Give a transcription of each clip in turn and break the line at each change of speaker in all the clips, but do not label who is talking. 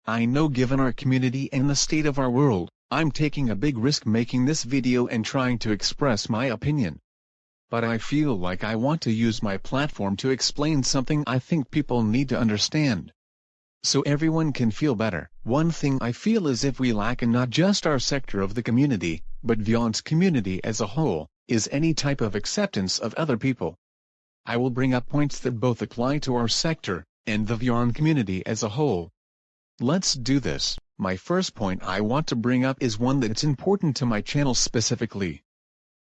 I know given our community and the state of our world, I'm taking a big risk making this video and trying to express my opinion. But I feel like I want to use my platform to explain something I think people need to understand, so everyone can feel better. One thing I feel is if we lack in not just our sector of the community, but beyond community as a whole, is any type of acceptance of other people. I will bring up points that both apply to our sector, and the beyond community as a whole. Let's do this. My first point I want to bring up is one that's important to my channel specifically.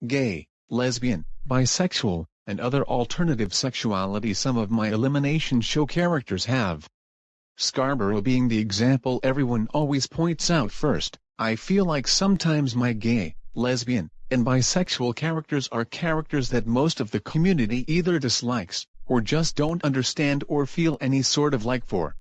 Gay, lesbian, bisexual, and other alternative sexuality some of my elimination show characters have. Scarborough being the example everyone always points out first. I feel like sometimes my gay, lesbian, and bisexual characters are characters that most of the community either dislikes, or just don't understand or feel any sort of like for.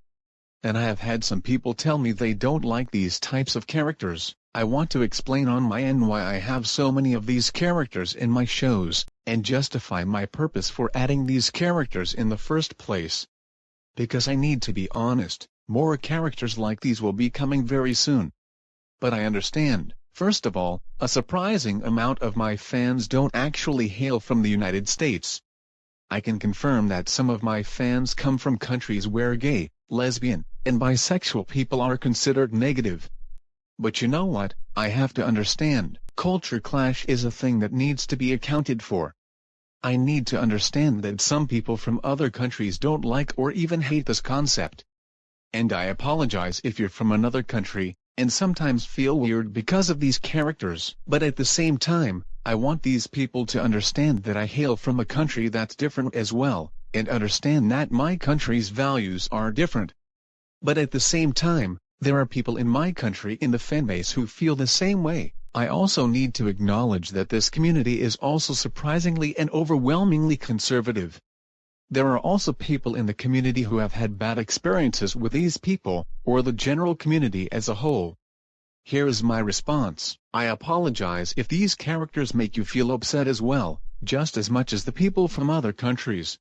And I have had some people tell me they don't like these types of characters. I want to explain on my end why I have so many of these characters in my shows, and justify my purpose for adding these characters in the first place. Because I need to be honest, more characters like these will be coming very soon. But I understand, first of all, a surprising amount of my fans don't actually hail from the United States. I can confirm that some of my fans come from countries where gay, lesbian, and bisexual people are considered negative. But you know what, I have to understand, culture clash is a thing that needs to be accounted for. I need to understand that some people from other countries don't like or even hate this concept. And I apologize if you're from another country, and sometimes feel weird because of these characters. But at the same time, I want these people to understand that I hail from a country that's different as well, and understand that my country's values are different. But at the same time, there are people in my country in the fanbase who feel the same way. I also need to acknowledge that this community is also surprisingly and overwhelmingly conservative. There are also people in the community who have had bad experiences with these people, or the general community as a whole. Here is my response. I apologize if these characters make you feel upset as well, just as much as the people from other countries.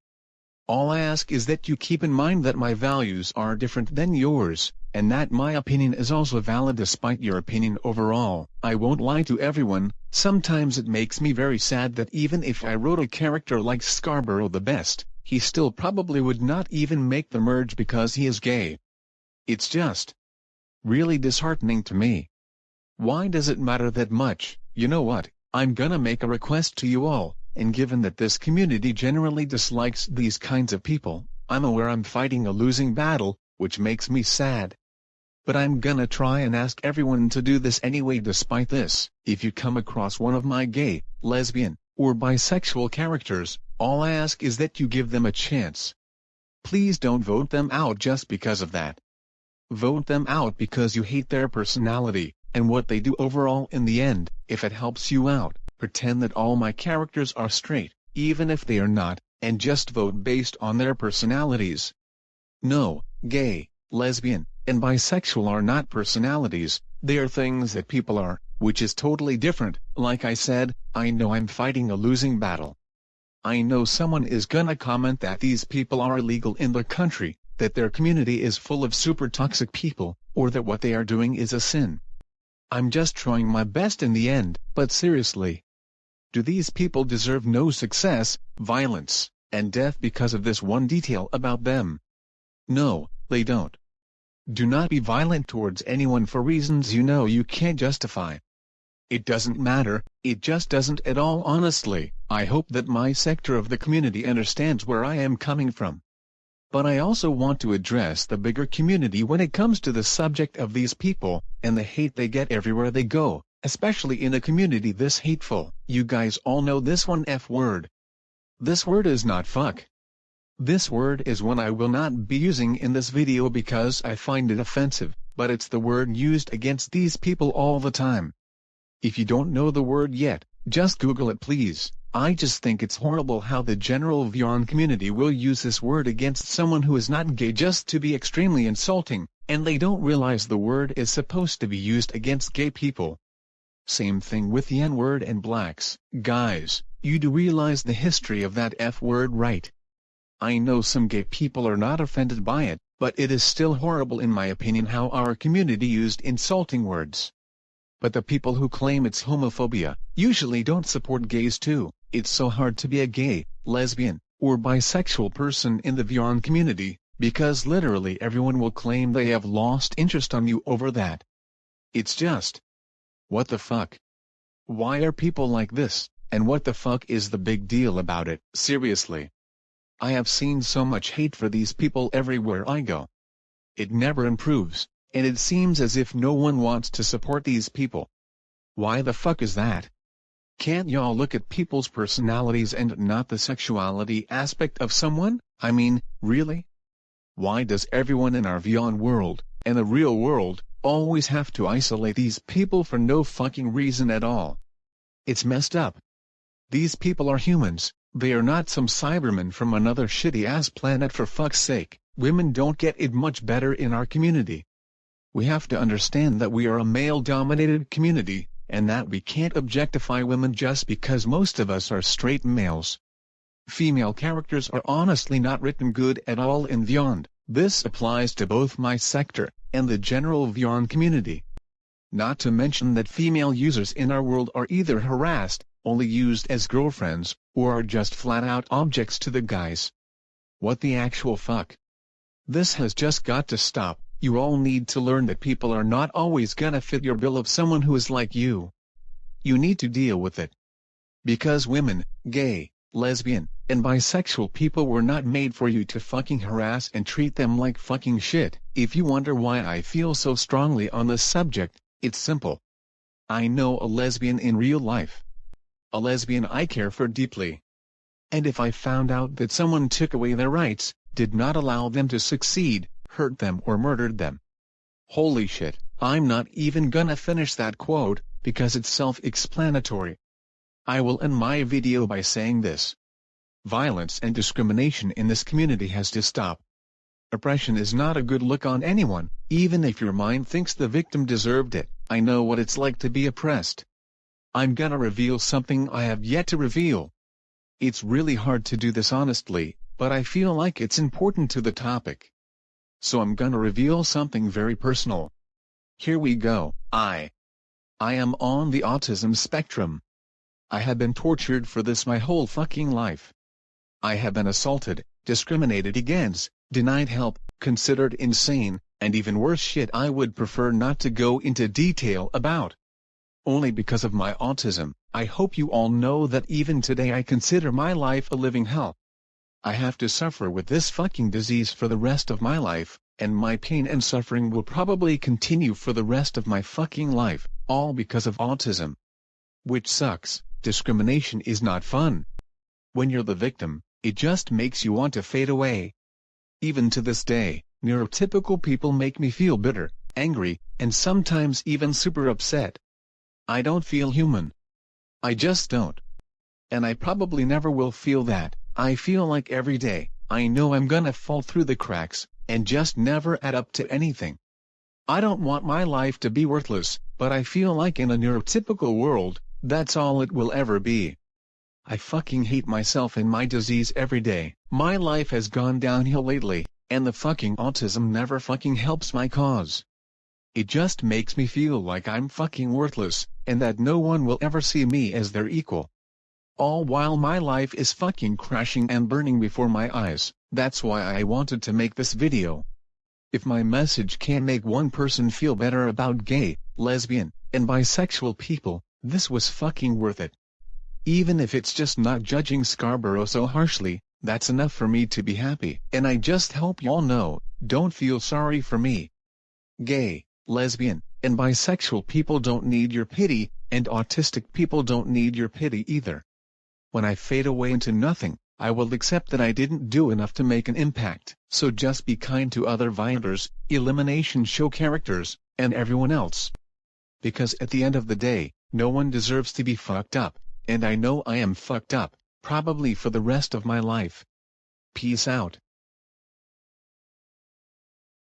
All I ask is that you keep in mind that my values are different than yours, and that my opinion is also valid despite your opinion overall. I won't lie to everyone, sometimes it makes me very sad that even if I wrote a character like Scarborough the best, he still probably would not even make the merge because he is gay. It's just really disheartening to me. Why does it matter that much? You know what, I'm gonna make a request to you all, and given that this community generally dislikes these kinds of people, I'm aware I'm fighting a losing battle, which makes me sad. But I'm gonna try and ask everyone to do this anyway despite this. If you come across one of my gay, lesbian, or bisexual characters, all I ask is that you give them a chance. Please don't vote them out just because of that. Vote them out because you hate their personality, and what they do overall in the end. If it helps you out, pretend that all my characters are straight, even if they are not, and just vote based on their personalities. No, gay, lesbian, and bisexual are not personalities, they are things that people are, which is totally different. Like I said, I know I'm fighting a losing battle. I know someone is gonna comment that these people are illegal in their country, that their community is full of super toxic people, or that what they are doing is a sin. I'm just trying my best in the end, but seriously. Do these people deserve no success, violence, and death because of this one detail about them? No, they don't. Do not be violent towards anyone for reasons you know you can't justify. It doesn't matter, it just doesn't at all honestly. I hope that my sector of the community understands where I am coming from. But I also want to address the bigger community when it comes to the subject of these people, and the hate they get everywhere they go, especially in a community this hateful. You guys all know this one F word. This word is not fuck. This word is one I will not be using in this video because I find it offensive, but it's the word used against these people all the time. If you don't know the word yet, just Google it please. I just think it's horrible how the general Vyond community will use this word against someone who is not gay just to be extremely insulting, and they don't realize the word is supposed to be used against gay people. Same thing with the N-word and blacks. Guys, you do realize the history of that F word, right? I know some gay people are not offended by it, But it is still horrible in my opinion how our community used insulting words. But the people who claim it's homophobia usually don't support gays too. It's so hard to be a gay, lesbian, or bisexual person in the Vyond community, because literally everyone will claim they have lost interest on you over that. It's just, what the fuck? Why are people like this, and what the fuck is the big deal about it? Seriously. I have seen so much hate for these people everywhere I go. It never improves, and it seems as if no one wants to support these people. Why the fuck is that? Can't y'all look at people's personalities and not the sexuality aspect of someone? I mean, really? Why does everyone in our Vyond world, and the real world, always have to isolate these people for no fucking reason at all? It's messed up. These people are humans, they are not some Cybermen from another shitty-ass planet for fuck's sake. Women don't get it much better in our community. We have to understand that we are a male-dominated community, and that we can't objectify women just because most of us are straight males. Female characters are honestly not written good at all in Vyond. This applies to both my sector, and the general Vyond community. Not to mention that female users in our world are either harassed, only used as girlfriends, or are just flat-out objects to the guys. What the actual fuck? This has just got to stop. You all need to learn that people are not always gonna fit your bill of someone who is like you. You need to deal with it. Because women, gay, lesbian, and bisexual people were not made for you to fucking harass and treat them like fucking shit. If you wonder why I feel so strongly on this subject, it's simple. I know a lesbian in real life. A lesbian I care for deeply. And if I found out that someone took away their rights, did not allow them to succeed, hurt them or murdered them. Holy shit, I'm not even gonna finish that quote, because it's self-explanatory. I will end my video by saying this. Violence and discrimination in this community has to stop. Oppression is not a good look on anyone, even if your mind thinks the victim deserved it. I know what it's like to be oppressed. I'm gonna reveal something I have yet to reveal. It's really hard to do this honestly, but I feel like it's important to the topic. So I'm gonna reveal something very personal. Here we go. I am on the autism spectrum. I have been tortured for this my whole fucking life. I have been assaulted, discriminated against, denied help, considered insane, and even worse shit I would prefer not to go into detail about. Only because of my autism, I hope you all know that even today I consider my life a living hell. I have to suffer with this fucking disease for the rest of my life, and my pain and suffering will probably continue for the rest of my fucking life, all because of autism. Which sucks. Discrimination is not fun. When you're the victim, it just makes you want to fade away. Even to this day, neurotypical people make me feel bitter, angry, and sometimes even super upset. I don't feel human. I just don't. And I probably never will feel that. I feel like every day, I know I'm gonna fall through the cracks, and just never add up to anything. I don't want my life to be worthless, but I feel like in a neurotypical world, that's all it will ever be. I fucking hate myself and my disease every day. My life has gone downhill lately, and the fucking autism never fucking helps my cause. It just makes me feel like I'm fucking worthless, and that no one will ever see me as their equal. All while my life is fucking crashing and burning before my eyes. That's why I wanted to make this video. If my message can make one person feel better about gay, lesbian, and bisexual people, this was fucking worth it. Even if it's just not judging Scarborough so harshly, that's enough for me to be happy. And I just hope y'all know, don't feel sorry for me. Gay, lesbian, and bisexual people don't need your pity, and autistic people don't need your pity either. When I fade away into nothing, I will accept that I didn't do enough to make an impact. So just be kind to other Vyonders, elimination show characters, and everyone else. Because at the end of the day, no one deserves to be fucked up, and I know I am fucked up, probably for the rest of my life. Peace out.